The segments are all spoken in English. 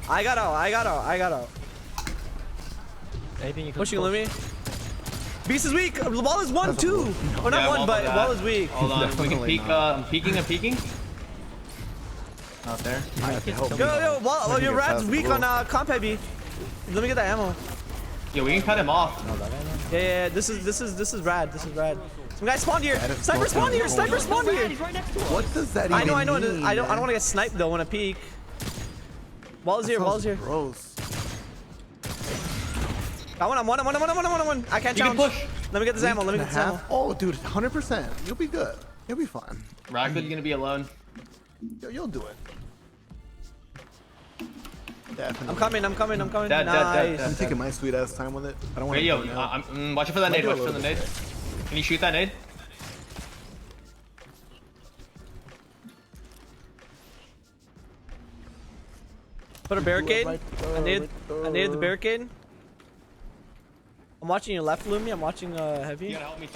I got out. Pushing Lumi. Beast is weak. The wall is 1, 2. Oh, not 1, but wall is weak. Hold on. We can peek. I'm peeking. Out there. Yo, wall, your rad's weak on comp heavy. Let me get that ammo. Yeah, we can cut him off. Yeah, this is rad. Some guys spawned here. Sniper spawned here. What does that even I know. mean? I don't want to get sniped though when I peek. Wall is here. Gross. I want one. I can't challenge. You can push. Let me get this ammo. Oh, dude, 100%. You'll be good. You'll be fine. Recluse's gonna be alone. You'll do it. Definitely. I'm coming. Dead. I'm taking my sweet ass time with it. I don't want Wait, to. yo, watch it for that nade. Can you shoot that nade? Put a barricade. I needed the barricade. I'm watching your left, Lumi. I'm watching heavy. You gotta help me,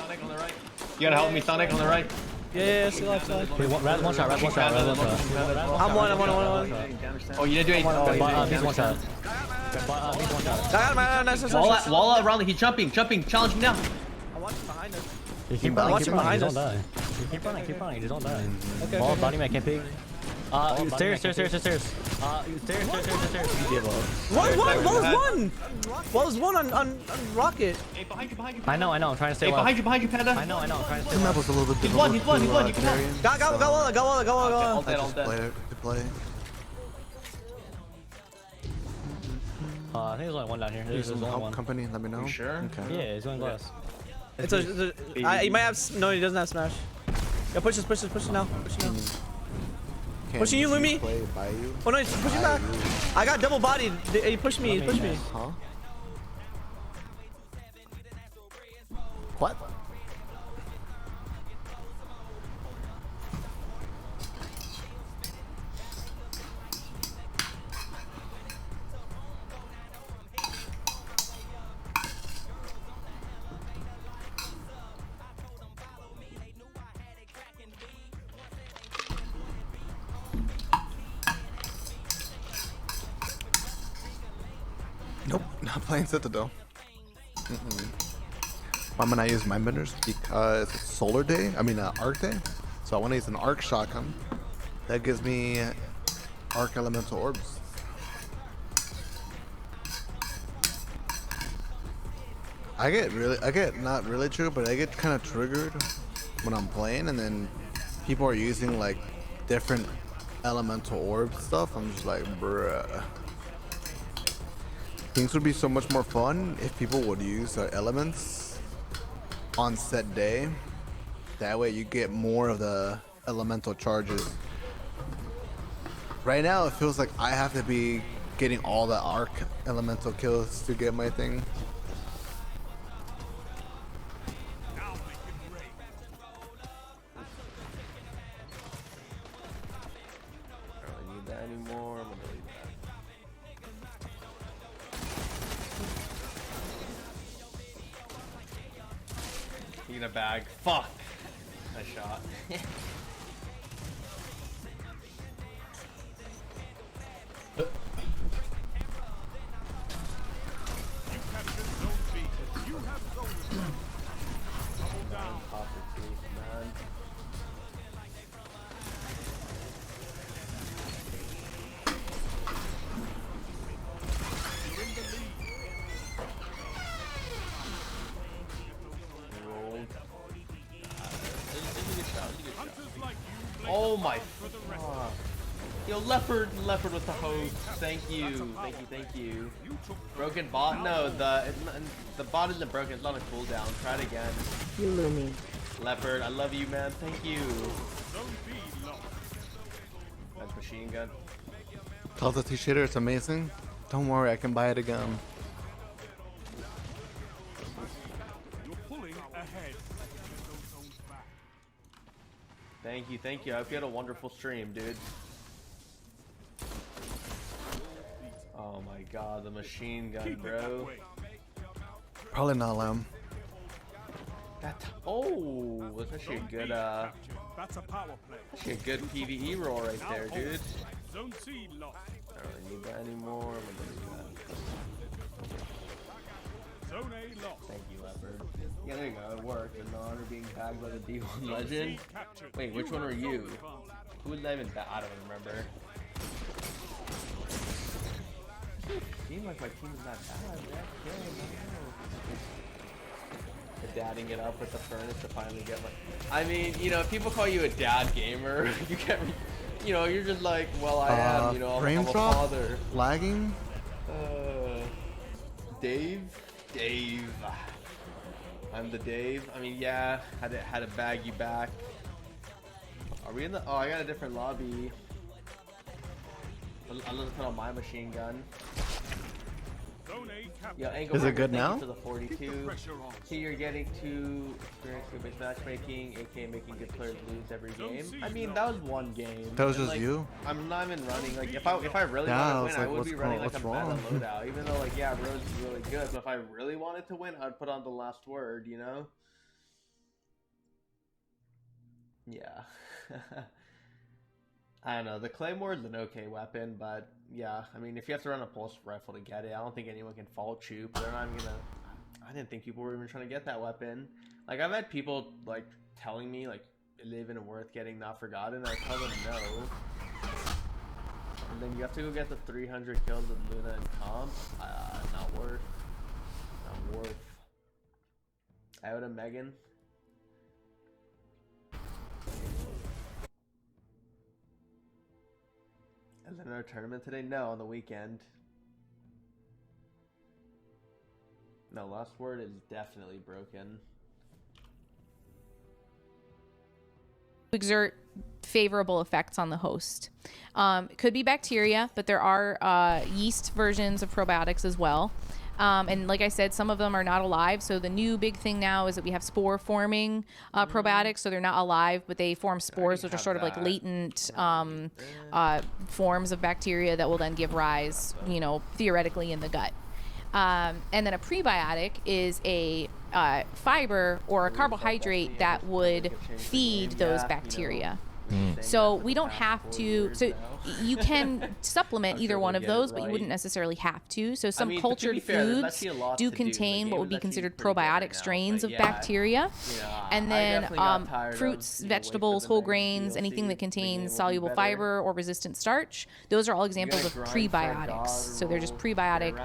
Sonic, on the right. Yeah, see life. Hey, Rad one shot. I'm one. Oh, you didn't do anything. He's one shot. Nice. Wall around. He's jumping. Challenge me now. I'm watching behind us. Keep running. Just don't die. Keep running. Just don't die. Okay. Wall, body man, can't pick. Stairs. Wall is one on rocket. Hey, behind you. I know. I'm trying to stay alive. Behind you, Panda. I know. I'm trying to stay The map alive. was a little bit He's difficult. one. You can help. Go. All I dead. just play. I think there's only one down here. Need There's some only help, one. company. Let me know. You sure? Okay. Yeah, he's going glass. He might have. No, he doesn't have smash. Yeah, push this now. Pushing you, Lumi. Play by you. Oh no, he's pushing back. I got double bodied. He pushed me. Huh? What? Nope, not playing Citadel. I'm gonna use mind benders because it's solar day. Arc day. So I want to use an arc shotgun. That gives me arc elemental orbs. I get not really true, but I get kind of triggered when I'm playing, and then people are using like different elemental orb stuff. I'm just like, bruh. Things would be so much more fun if people would use elements on set day. That way you get more of the elemental charges. Right now it feels like I have to be getting all the arc elemental kills to get my thing. I don't need that anymore. I'm gonna delete that. In a bag. Fuck. Nice shot. Oh my fuck. Yo, Leopard with the host. Thank you. Broken bot? No, the bot isn't broken. It's on a cooldown. Try it again. You Lumi. Leopard, I love you, man. Thank you. Nice machine gun. Tell the t-shitter it's amazing. Don't worry, I can buy it again. Thank you. I hope you had a wonderful stream, dude. Oh my god, the machine gun, bro. Probably not Lamb. That's actually a good actually a good PvE roll right there, dude. I don't really need that anymore. Thank you, Leopard. Yeah, there you go. It worked. In honor of being tagged by the D1 legend. Wait, which one were you? Who was that even? I don't remember. Seems like my team is not bad. Yeah, dadding it up with the furnace to finally get my. I mean, you know, if people call you a dad gamer, you get, you know, you're just like, well, I am. You know, I'm a father. Lagging. Dave. I'm the Dave. I mean, yeah, had to bag you back. Are we in the? Oh, I got a different lobby. I'm gonna put on my machine gun. Yeah, is it good now? For the 42. See, you're getting to experience skill-based matchmaking, aka making good players lose every game. I mean, that was one game. That was just like, you? I'm not even running. Like, if I really wanted to win, I would be running like a meta loadout. Even though, like, yeah, Rose is really good, but if I really wanted to win, I'd put on the last word. You know? Yeah. I don't know. The Claymore is an okay weapon, but yeah, I mean, if you have to run a pulse rifle to get it, I don't think anyone can fault you. But they're not even gonna. I didn't think people were even trying to get that weapon. Like, I've had people like telling me like, is it even worth getting Not Forgotten? I tell them no. And then you have to go get the 300 kills with Luna and Comp. Not worth. Not worth. Out of Megan. Is there another tournament today? No, on the weekend. No, last word is definitely broken. Exert favorable effects on the host. It could be bacteria, but there are yeast versions of probiotics as well. And like I said, some of them are not alive. So the new big thing now is that we have spore forming probiotics. So they're not alive, but they form spores, which are sort of like latent forms of bacteria that will then give rise, you know, theoretically in the gut. And then a prebiotic is a fiber or a carbohydrate that would feed those bacteria. So we don't have to. So you can supplement either one of those, but you wouldn't necessarily have to. So some cultured foods do contain what would be considered probiotic strains of bacteria. And then fruits, vegetables, whole grains, anything that contains soluble fiber or resistant starch, those are all examples of prebiotics. So they're just prebiotic,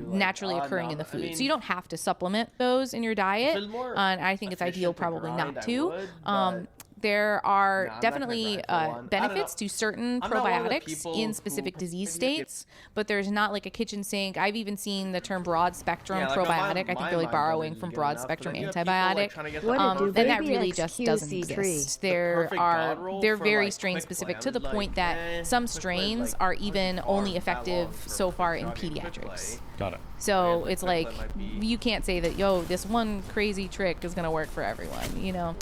naturally occurring in the food. So you don't have to supplement those in your diet. And I think it's ideal probably not to. There are definitely benefits to certain probiotics in specific disease states, but there's not like a kitchen sink. I've even seen the term broad spectrum probiotic. I think they're like borrowing from broad spectrum antibiotic, and that really just doesn't exist. They're very strain specific to the point that some strains are even only effective so far in pediatrics. Got it. So it's like you can't say that, yo, this one crazy trick is gonna work for everyone, you know.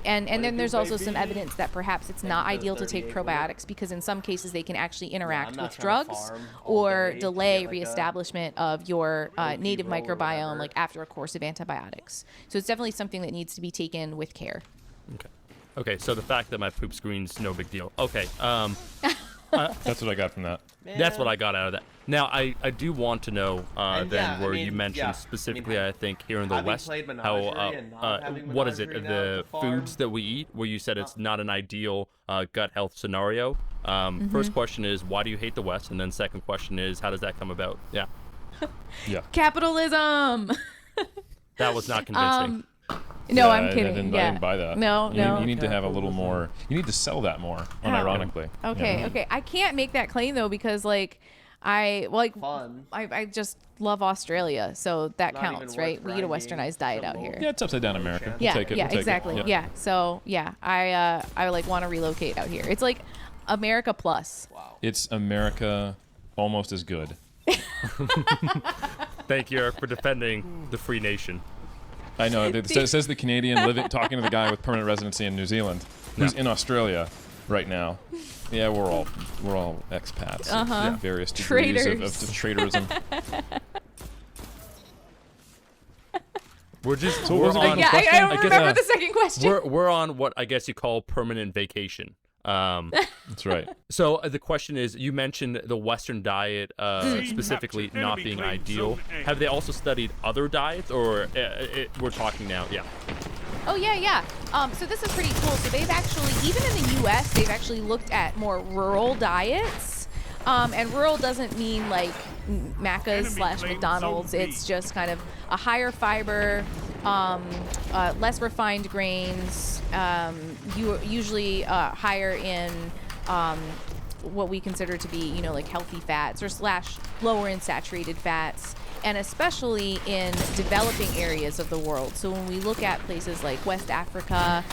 And then there's also some evidence that perhaps it's not ideal to take probiotics because in some cases they can actually interact with drugs or delay reestablishment of your native microbiome like after a course of antibiotics. So it's definitely something that needs to be taken with care. Okay, so the fact that my poop screen's no big deal. Okay, that's what I got from that. That's what I got out of that. Now, I do want to know you mentioned specifically, I think, here in the West, how, what is it, the foods that we eat, where you said it's not an ideal gut health scenario. First question is, why do you hate the West? And then second question is, how does that come about? Yeah. Capitalism! That was not convincing. No, I'm kidding. I didn't buy that. No. You need to have a little more. You need to sell that more, unironically. Okay. I can't make that claim though because like I just love Australia, so that counts, right? We eat a westernized diet out here. Yeah, it's upside down America. Yeah, we'll take it. Exactly. Yeah. So yeah, I like want to relocate out here. It's like America plus. Wow. It's America almost as good. Thank you, Eric, for defending the free nation. I know. It says the Canadian talking to the guy with permanent residency in New Zealand, who's in Australia right now. Yeah, we're all expats. Various degrees of traitorism. I don't remember the second question. We're on what I guess you call permanent vacation. That's right. So the question is, you mentioned the Western diet specifically not being ideal. Have they also studied other diets, or we're talking now? Yeah. Oh, yeah. So this is pretty cool. So they've actually, even in the U.S., they've actually looked at more rural diets. And rural doesn't mean like Macca's / McDonald's. It's just kind of a higher fiber, less refined grains, usually higher in what we consider to be, like healthy fats or / lower in saturated fats, and especially in developing areas of the world. So when we look at places like West Africa,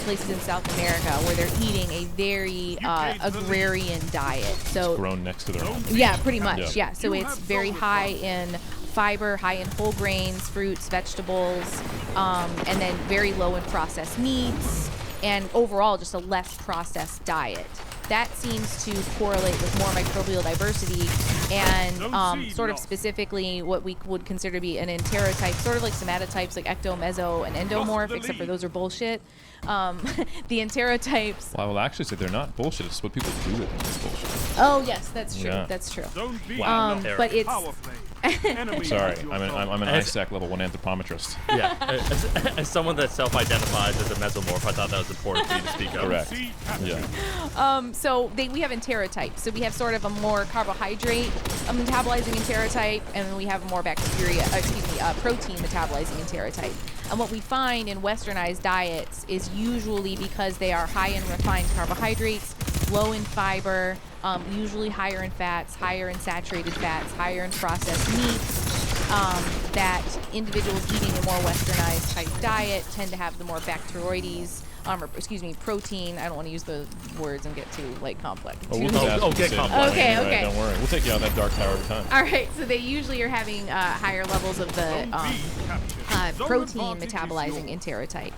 places in South America, where they're eating a very agrarian diet. So it's grown next to their home. Yeah, pretty much. Yeah. So it's very high in fiber, high in whole grains, fruits, vegetables, and then very low in processed meats, and overall just a less processed diet. That seems to correlate with more microbial diversity and sort of specifically what we would consider to be an enterotype, sort of like somatotypes like ecto, meso, and endomorph, except for those are bullshit. The enterotypes. Well, I will actually say they're not bullshit. It's what people do with them. It's bullshit. Oh, yes, that's true. Yeah. That's true. But it's... Sorry, I'm an ISAC level 1 anthropometrist. Yeah, as someone that self-identifies as a mesomorph, I thought that was important for you to speak of. Correct. Yeah. So we have enterotypes. So we have sort of a more carbohydrate metabolizing enterotype, and then we have a more protein metabolizing enterotype. And what we find in westernized diets is usually because they are high in refined carbohydrates, low in fiber, usually higher in fats, higher in saturated fats, higher in processed meats, that individuals eating a more westernized type diet tend to have the more bacteroides, protein. I don't want to use the words and get too complex. Get complex. Okay. Right, don't worry. We'll take you out that dark tower every time. All right. So they usually are having higher levels of the protein metabolizing enterotype.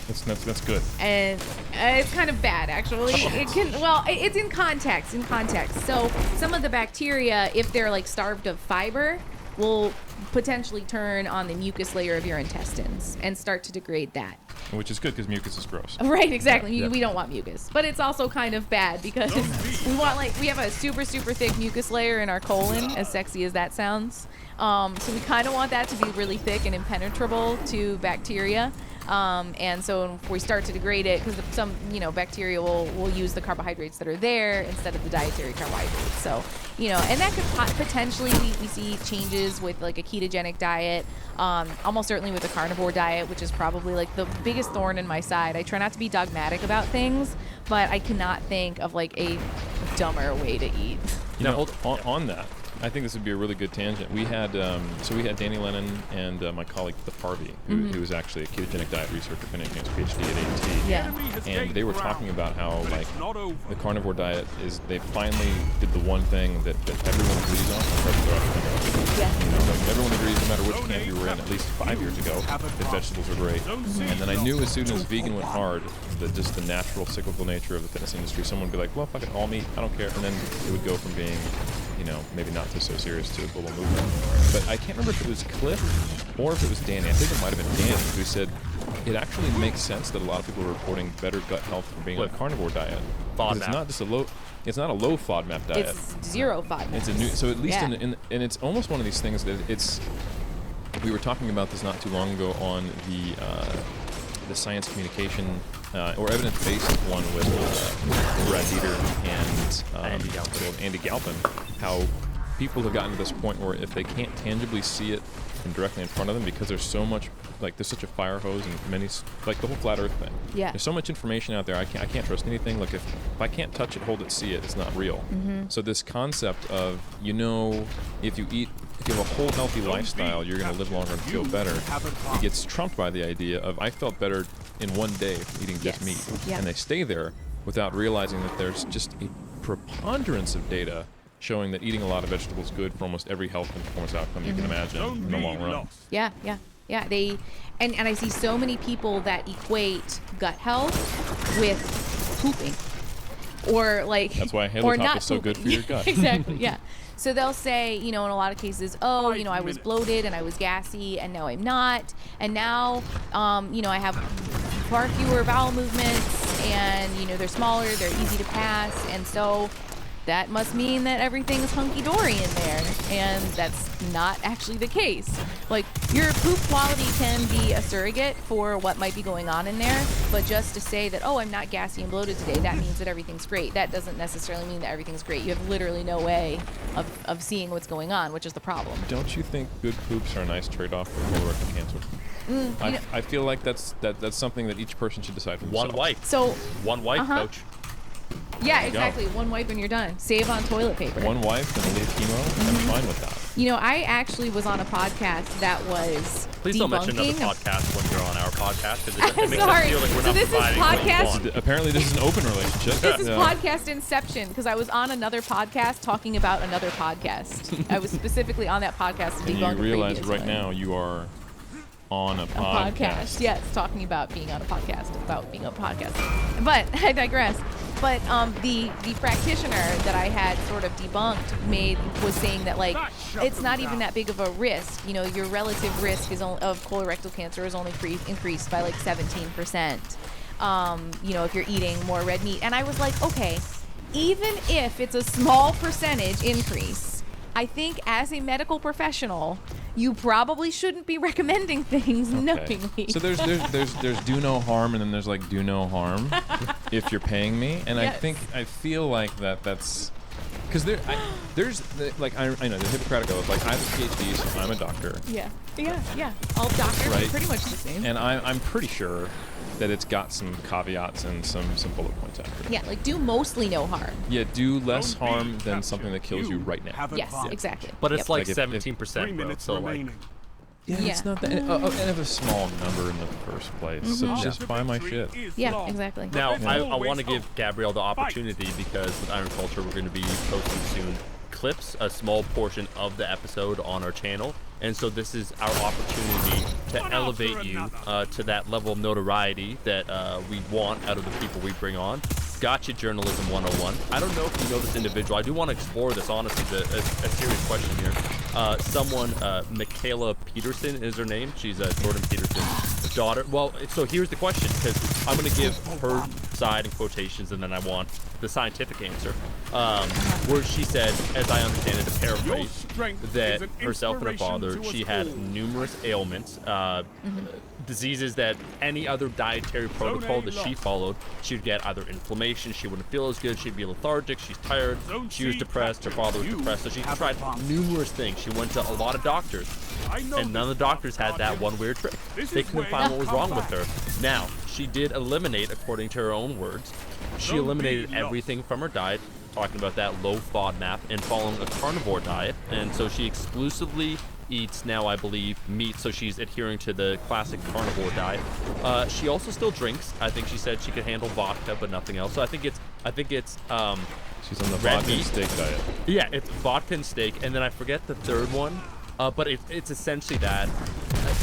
That's good. And it's kind of bad, actually. It's in context. So some of the bacteria, if they're starved of fiber, will potentially turn on the mucus layer of your intestines and start to degrade that. Which is good because mucus is gross. Right, exactly. Yeah. We don't want mucus, but it's also kind of bad because we have a super thick mucus layer in our colon, as sexy as that sounds. So we kind of want that to be really thick and impenetrable to bacteria. And so if we start to degrade it, because some bacteria will use the carbohydrates that are there instead of the dietary carbohydrates. So and that could potentially we see changes with a ketogenic diet, almost certainly with a carnivore diet, which is probably the biggest thorn in my side. I try not to be dogmatic about things, but I cannot think of a dumber way to eat. On that, I think this would be a really good tangent. We had Danny Lennon and my colleague the Harvey, who was actually a ketogenic diet researcher finishing his PhD at A&T. Yeah. And they were talking about how the carnivore diet is, they finally did the one thing that everyone agrees on. Yeah. Everyone agrees, no matter which camp you were in, at least 5 years ago, that vegetables are great. And then I knew as soon as vegan went hard, that just the natural cyclical nature of the fitness industry, someone would be like, well, fuck it, all meat, I don't care. And then it would go from being maybe not so serious to a global movement. But I can't remember if it was Cliff or if it was Danny. I think it might have been Danny who said it actually makes sense that a lot of people are reporting better gut health from being on a carnivore diet. It's not just it's not a low FODMAP diet. It's zero FODMAP. It's a new, so at least and it's almost one of these things that we were talking about this not too long ago on the science communication or evidence-based one with Brad Dieter and Andy Galpin, how people have gotten to this point where if they can't tangibly see it and directly in front of them, because there's so much, there's such a fire hose and many, the whole flat Earth thing. Yeah. There's so much information out there. I can't trust anything. If I can't touch it, hold it, see it, it's not real. Mm-hmm. So this concept of if you have a whole healthy lifestyle, you're going to live longer and feel better. It gets trumped by the idea of I felt better in one day eating just meat, and they stay there without realizing that there's just a preponderance of data showing that eating a lot of vegetables is good for almost every health and performance outcome you can imagine in the long run. Yeah. They and I see so many people that equate gut health with pooping, or that's why or Halotop not is so good for your gut. Exactly. Yeah. So they'll say, in a lot of cases, I was bloated and I was gassy, and now I'm not, and now, I have far fewer bowel movements, and you know they're smaller, they're easy to pass, and so that must mean that everything's hunky-dory in there, and that's not actually the case. Like, your poop quality can be a surrogate for what might be going on in there, but just to say that, oh, I'm not gassy and bloated today, that means that everything's great. That doesn't necessarily mean that everything's great. You have literally no way of seeing what's going on, which is the problem. Don't you think good poops are a nice trade-off for colorectal cancer? I feel like that's something that each person should decide for themselves. One wipe. So one wipe, coach. Yeah, exactly. One wipe and you're done. Save on toilet paper. One wipe and a little chemo. I'm fine with that. You know, I actually was on a podcast that was Please don't mention another podcast when you're on our podcast, because it makes Sorry. us feel like we're So not this is providing what we podcast- want. Apparently, this is an open relationship. This is podcast Inception, because I was on another podcast talking about another podcast. I was specifically on that podcast to And debunk you a realize previous right one. now you are on a podcast. Yes, talking about being on a podcast, But I digress. But the practitioner that I had sort of debunked was saying that, like, it's not even that big of a risk. You know, your relative risk of colorectal cancer is only increased by like 17%. You know, if you're eating more red meat. And I was like, okay, even if it's a small percentage increase, I think as a medical professional, you probably shouldn't be recommending things knowingly. So there's do no harm, and then there's like do no harm if you're paying me. And Yes. I feel like that's because I know the Hippocratic Oath. Like, I have a PhD, so I'm a doctor. Yeah. All doctors Right. are pretty much the same. And I'm pretty sure that it's got some caveats and some bullet points after it. Yeah, like do mostly no harm. Yeah, do less harm than something that kills you right now. Yes, exactly. But it's Yep. like Like if 17%, bro. So like, Yeah, Yeah. it's not that. And of a small number in the first place. So just buy my shit. Yeah, exactly. now Yeah. I want to give Gabrielle the opportunity, because with Iron Culture we're going to be posting soon clips, a small portion of the episode on our channel, and so this is our opportunity to elevate you to that level of notoriety that we want out of the people we bring on. Gotcha Journalism 101. I don't know if you know this individual. I do want to explore this, honestly, a serious question here. Someone, Michaela Peterson is her name. She's Jordan Peterson's daughter. Well, so here's the question, because I'm going to give her side in quotations, and then I want the scientific answer. Where she said, as I understand it, to paraphrase, that herself and her father, she had numerous ailments, diseases that any other dietary protocol that she followed, she'd get either inflammation, she wouldn't feel as good, she'd be lethargic, she's tired, she was depressed, her father was depressed, so she tried numerous things. She went to a lot of doctors, and none of the doctors had that one weird trick. They couldn't find what was wrong with her. Now, she did eliminate, according to her own words, she eliminated everything from her diet, talking about that low FODMAP, and following a carnivore diet, and so she exclusively eats now, I believe, meat, so she's adhering to the classic carnivore diet. She also still drinks. I think she said she could handle vodka, but nothing else. So I think it's She's on the red vodka meat. steak diet. Yeah, it's vodka and steak, and then I forget the third one, but it's essentially that.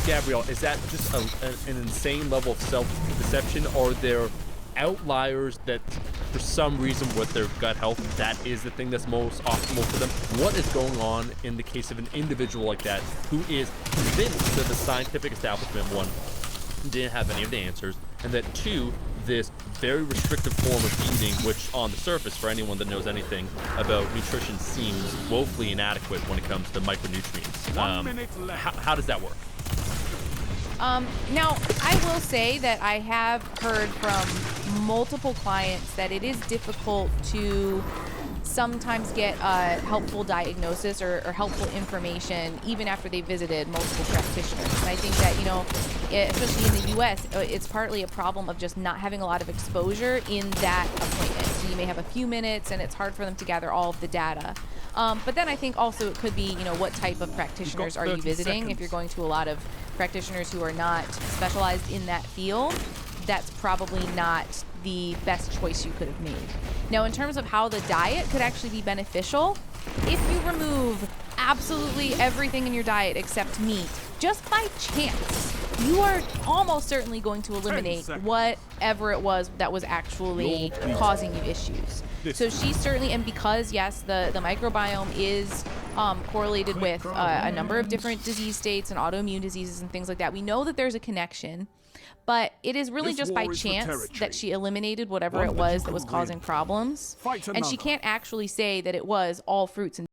Gabrielle, is that just an insane level of self-deception, or are there outliers that for some reason with their gut health, that is the thing that's most optimal for them? What is going on in the case of an individual like that who is convinced that the scientific establishment, one, didn't have any of the answers, and that two, this very restrictive form of eating, which on the surface, for anyone that knows anything about nutrition, seems woefully inadequate when it comes to micronutrients. How does that work? Now, I will say that I have heard from multiple clients that it is difficult to sometimes get a helpful diagnosis or helpful information even after they visited multiple practitioners. And I think that, you know, especially in the U.S., it's partly a problem of just not having a lot of exposure in that appointment. So you may have a few minutes and it's hard for them to gather all of the data. But then I think also it could be, you know, what type of practitioners are you visiting? If you're going to a lot of practitioners who are not specialized in that field, that's probably not the best choice you could have made. Now, in terms of how the diet could actually be beneficial, if you remove absolutely everything in your diet except meat, just by chance, you are almost certainly going to eliminate whatever it was that was actually causing you issues. So she certainly, and because yes, the microbiome is correlated with a number of different disease states and autoimmune diseases and things like that. We know that there's a connection, but it is really just by chance that she eliminated whatever it was that was causing problems. And she can't actually say that it was all fruits and